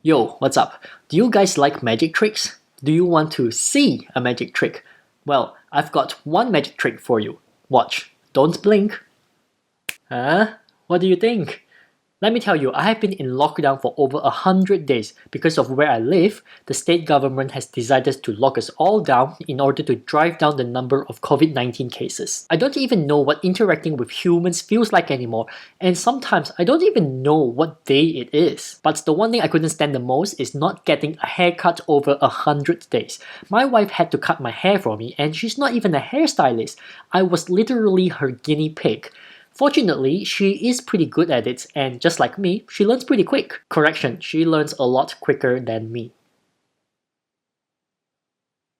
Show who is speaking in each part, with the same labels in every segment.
Speaker 1: Yo, what's up? Do you guys like magic tricks? Do you want to see a magic trick? Well, I've got one magic trick for you. Watch. Don't blink. Huh? What do you think? Let me tell you, I have been in lockdown for over 100 days. Because of where I live, the state government has decided to lock us all down in order to drive down the number of COVID-19 cases. I don't even know what interacting with humans feels like anymore, and sometimes I don't even know what day it is. But the one thing I couldn't stand the most is not getting a haircut over 100 days. My wife had to cut my hair for me, and she's not even a hairstylist. I was literally her guinea pig. Fortunately, she is pretty good at it, and just like me, she learns pretty quick. Correction, she learns a lot quicker than me.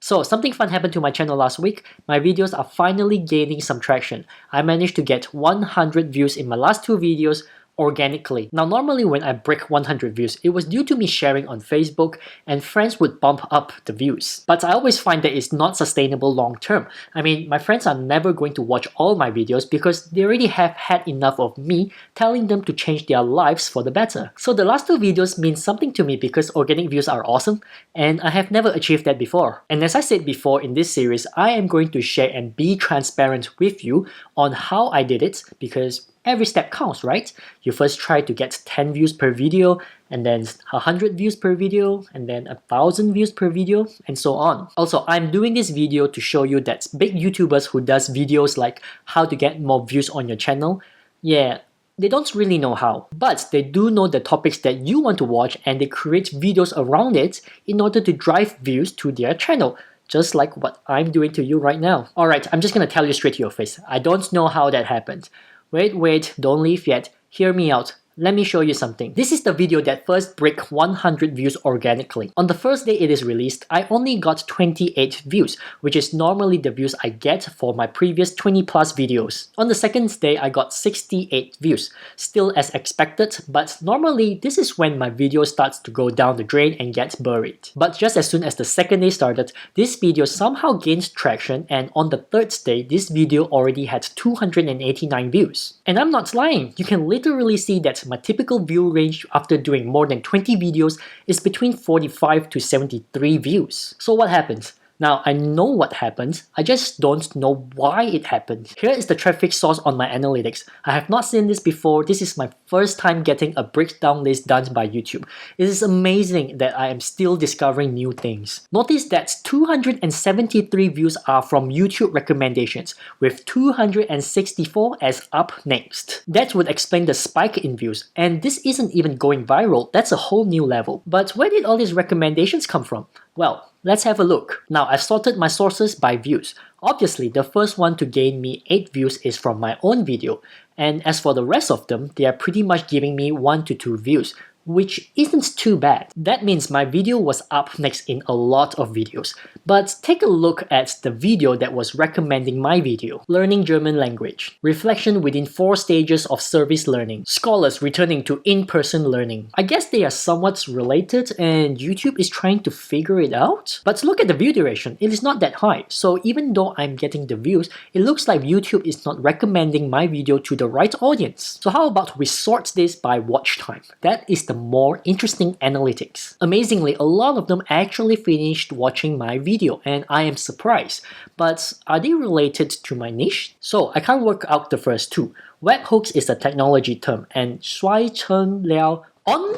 Speaker 1: So, something fun happened to my channel last week. My videos are finally gaining some traction. I managed to get 100 views in my last two videos organically. Now, normally when I break 100 views, it was due to me sharing on Facebook and friends would bump up the views. But I always find that it's not sustainable long term. I mean, my friends are never going to watch all my videos because they already have had enough of me telling them to change their lives for the better. So the last two videos mean something to me because organic views are awesome and I have never achieved that before. And as I said before in this series, I am going to share and be transparent with you on how I did it because every step counts, right? You first try to get 10 views per video, and then 100 views per video, and then 1,000 views per video, and so on. Also, I'm doing this video to show you that big YouTubers who does videos like how to get more views on your channel, yeah, they don't really know how, but they do know the topics that you want to watch and they create videos around it in order to drive views to their channel. Just like what I'm doing to you right now. Alright, I'm just gonna tell you straight to your face. I don't know how that happened. Wait, don't leave yet. Hear me out. Let me show you something. This is the video that first broke 100 views organically. On the first day it is released, I only got 28 views, which is normally the views I get for my previous 20 plus videos. On the second day, I got 68 views. Still as expected, but normally this is when my video starts to go down the drain and gets buried. But just as soon as the second day started, this video somehow gains traction, and on the third day, this video already had 289 views. And I'm not lying, you can literally see that my typical view range after doing more than 20 videos is between 45 to 73 views. So what happens? Now, I know what happened, I just don't know why it happened. Here is the traffic source on my analytics. I have not seen this before. This is my first time getting a breakdown list done by YouTube. It is amazing that I am still discovering new things. Notice that 273 views are from YouTube recommendations, with 264 as up next. That would explain the spike in views, and this isn't even going viral. That's a whole new level. But where did all these recommendations come from? Well, let's have a look. Now, I've sorted my sources by views. Obviously, the first one to gain me 8 views is from my own video. And as for the rest of them, they are pretty much giving me 1 to 2 views, which isn't too bad. That means my video was up next in a lot of videos. But take a look at the video that was recommending my video. Learning German language. Reflection within 4 stages of service learning. Scholars returning to in-person learning. I guess they are somewhat related and YouTube is trying to figure it out. But look at the view duration, it is not that high. So even though I'm getting the views, it looks like YouTube is not recommending my video to the right audience. So how about we sort this by watch time? That is the more interesting analytics. Amazingly, a lot of them actually finished watching my video and I am surprised. But are they related to my niche? So I can't work out the first two. Webhooks is a technology term and Shuai Chen Liao on?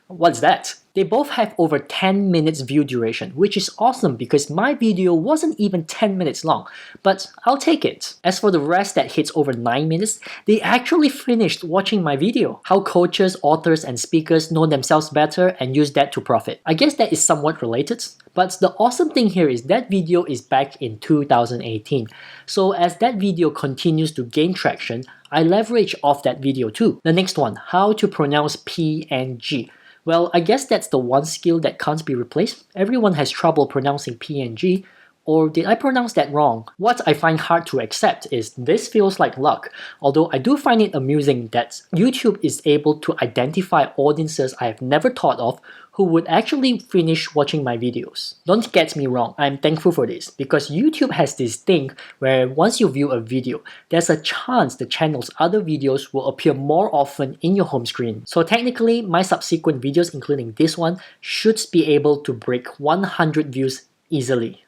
Speaker 1: What's that? They both have over 10 minutes view duration, which is awesome because my video wasn't even 10 minutes long, but I'll take it. As for the rest that hits over 9 minutes, they actually finished watching my video. How coaches, authors, and speakers know themselves better and use that to profit. I guess that is somewhat related, but the awesome thing here is that video is back in 2018. So as that video continues to gain traction, I leverage off that video too. The next one, how to pronounce P and G. Well, I guess that's the one skill that can't be replaced. Everyone has trouble pronouncing P and G. Or did I pronounce that wrong? What I find hard to accept is this feels like luck, although I do find it amusing that YouTube is able to identify audiences I have never thought of who would actually finish watching my videos. Don't get me wrong, I'm thankful for this because YouTube has this thing where once you view a video, there's a chance the channel's other videos will appear more often in your home screen. So technically, my subsequent videos, including this one, should be able to break 100 views easily.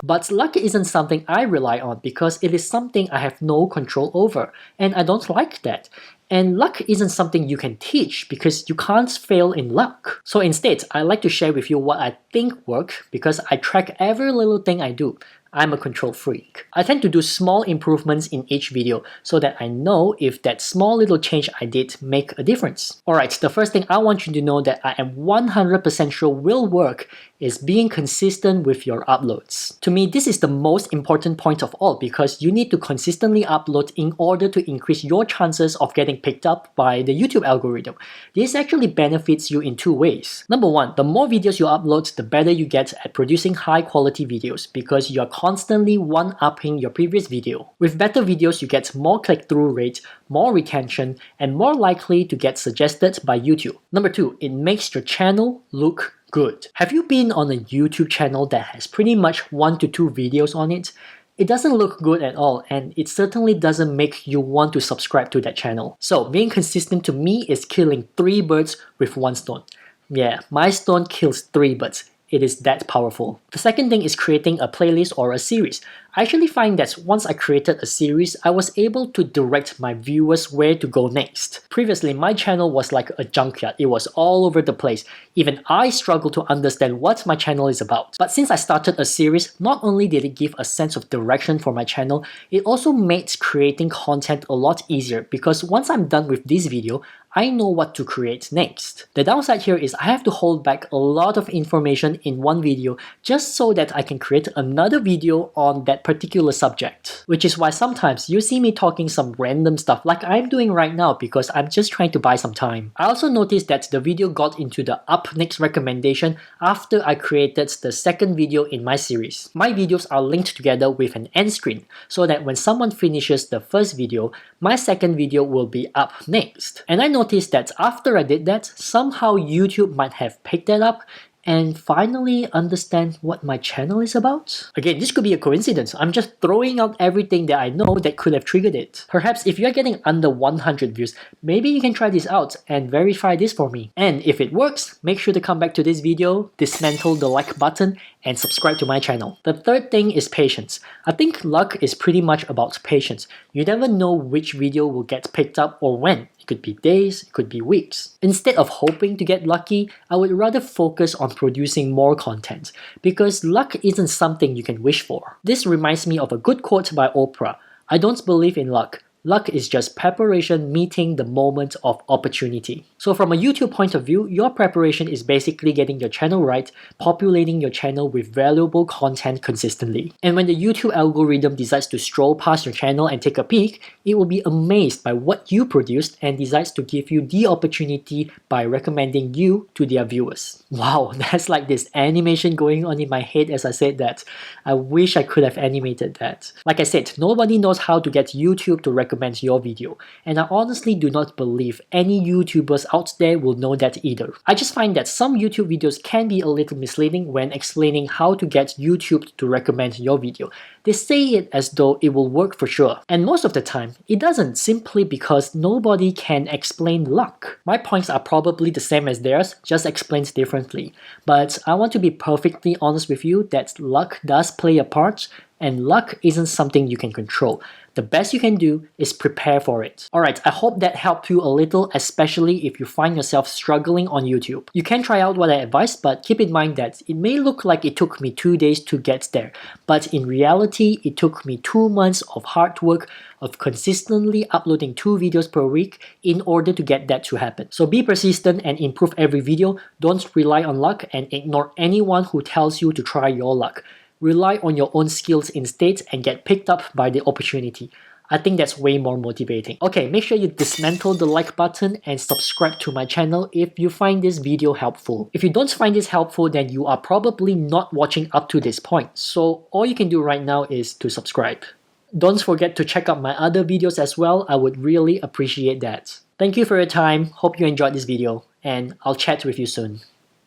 Speaker 1: But luck isn't something I rely on because it is something I have no control over, and I don't like that. And luck isn't something you can teach because you can't fail in luck. So instead, I like to share with you what I think work because I track every little thing I do. I'm a control freak. I tend to do small improvements in each video so that I know if that small little change I did make a difference. Alright, the first thing I want you to know that I am 100% sure will work is being consistent with your uploads. To me, this is the most important point of all because you need to consistently upload in order to increase your chances of getting picked up by the YouTube algorithm. This actually benefits you in two ways. Number one, the more videos you upload, the better you get at producing high quality videos because you are constantly one-upping your previous video. With better videos, you get more click-through rate, more retention, and more likely to get suggested by YouTube. Number two, it makes your channel look good. Have you been on a YouTube channel that has pretty much 1 to 2 videos on it? It doesn't look good at all, and it certainly doesn't make you want to subscribe to that channel. So being consistent to me is killing 3 birds with 1 stone. Yeah, my stone kills 3 birds. It is that powerful. The second thing is creating a playlist or a series. I actually find that once I created a series, I was able to direct my viewers where to go next. Previously, my channel was like a junkyard. It was all over the place. Even I struggled to understand what my channel is about. But since I started a series, not only did it give a sense of direction for my channel, it also made creating content a lot easier because once I'm done with this video, I know what to create next. The downside here is I have to hold back a lot of information in one video just so that I can create another video on that particular subject. Which is why sometimes you see me talking some random stuff like I'm doing right now because I'm just trying to buy some time. I also noticed that the video got into the up next recommendation after I created the second video in my series. My videos are linked together with an end screen so that when someone finishes the first video, my second video will be up next. And I noticed that after I did that, somehow YouTube might have picked that up and finally understand what my channel is about? Again, this could be a coincidence. I'm just throwing out everything that I know that could have triggered it. Perhaps if you're getting under 100 views, maybe you can try this out and verify this for me. And if it works, make sure to come back to this video, dismantle the like button, and subscribe to my channel. The third thing is patience. I think luck is pretty much about patience. You never know which video will get picked up or when. It could be days, it could be weeks. Instead of hoping to get lucky, I would rather focus on producing more content because luck isn't something you can wish for. This reminds me of a good quote by Oprah. I don't believe in luck. Luck is just preparation meeting the moment of opportunity. So from a YouTube point of view, your preparation is basically getting your channel right, populating your channel with valuable content consistently. And when the YouTube algorithm decides to stroll past your channel and take a peek, it will be amazed by what you produced and decides to give you the opportunity by recommending you to their viewers. Wow, that's like this animation going on in my head as I said that. I wish I could have animated that. Like I said, nobody knows how to get YouTube to recommend your video, and I honestly do not believe any YouTubers out there will know that either. I just find that some YouTube videos can be a little misleading when explaining how to get YouTube to recommend your video. They say it as though it will work for sure, and most of the time, it doesn't simply because nobody can explain luck. My points are probably the same as theirs, just explained differently. But I want to be perfectly honest with you that luck does play a part, and luck isn't something you can control. The best you can do is prepare for it. Alright, I hope that helped you a little, especially if you find yourself struggling on YouTube. You can try out what I advised, but keep in mind that it may look like it took me 2 days to get there, but in reality, it took me 2 months of hard work of consistently uploading 2 videos per week in order to get that to happen. So be persistent and improve every video. Don't rely on luck and ignore anyone who tells you to try your luck. Rely on your own skills instead and get picked up by the opportunity. I think that's way more motivating. Okay, make sure you dismantle the like button and subscribe to my channel if you find this video helpful. If you don't find this helpful, then you are probably not watching up to this point. So all you can do right now is to subscribe. Don't forget to check out my other videos as well. I would really appreciate that. Thank you for your time. Hope you enjoyed this video, and I'll chat with you soon.